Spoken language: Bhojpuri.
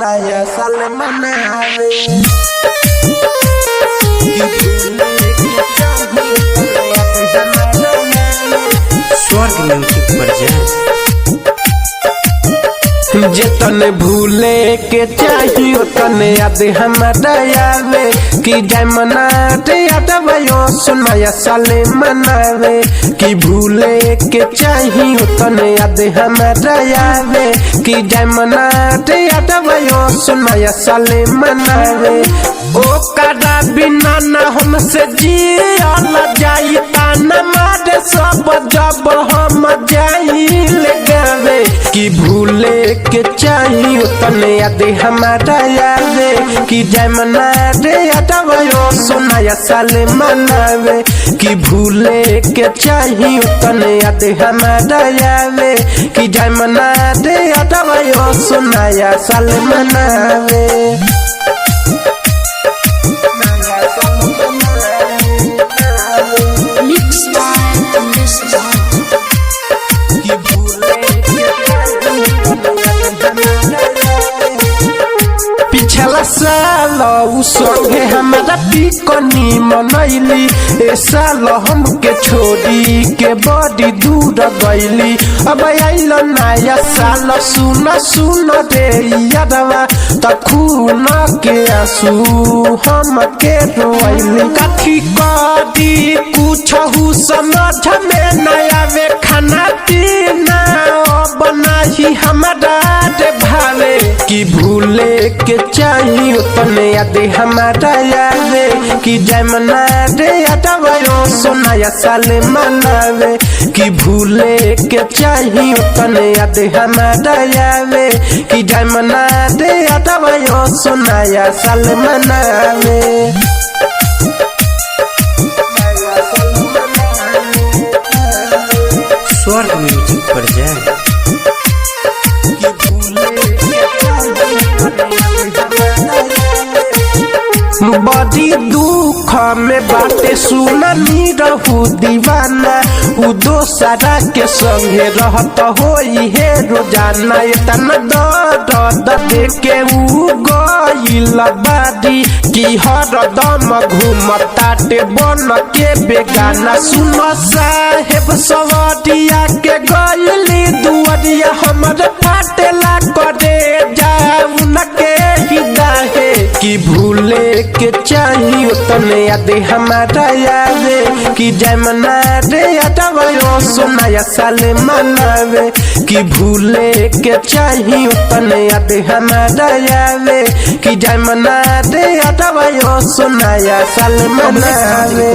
नया साल मनावे। स्वर्ग म्यूजिक पर जाए जितने भूले के चाहिए उतने याद हमारा आवे कि जाय मनाते यादवयो सुनाया साले मनावे कि भूले के चाहिए उतने याद हमारा आवे कि जाय मनाते यादवयो सुनाया साले मनावे। ओ कदा बिना न हमसे जियल जाई ताना मारे सब जब हम जाई ले गावे कि भूले के चाहिए उतने याद हमारा आवे कि जाय मनाते यादवयो सुनाया साले मनावे कि भूले के चाहिए उतने याद हमारा आवे कि जाय मनाते यादवयो सुनाया साले मनावे। पिछला साल संगे हमारा पिकनी मनैली ए साल हमके छोड़ी के बड़ी दूर गईली। अब आइल नया साल सुन सुन रे यादवा त खून के आंसू हमके रोइली। कथी कदी कुछ समझ में नया वे खाना पीना बनाही हमारा रे भावे कि भूले के चाहिए उतने याद हमारा आवे कि जाय मनाते यादवयो सुनाया साले मनावे कि भूले के चाहिए उतने याद हमारा आवे कि जाय मनाते यादवयो सुनाया साले मनावे। स्वर्ग म्यूजिक पर जाए बड़ी दुख में बातें सुननी रहू दीवाना उ दोसरा के संगे रहत होई है रोजाना। इतना दर्द देके उ गइल बाड़ी कि हरदम घूमताटे बन के बेगाना। सुन साहेब सवरिया के गइली दुआरिया हमर फाटेला करे जाऊ न के हिदाहे कि भूले के चाहिए उतने याद हमारा आवे कि जाय मनाते यादवयो सुनाया साले मनावे कि भूले के चाहिए उतने याद हमारा आवे कि जाय मनाते यादवयो सुनाया साले मनावे।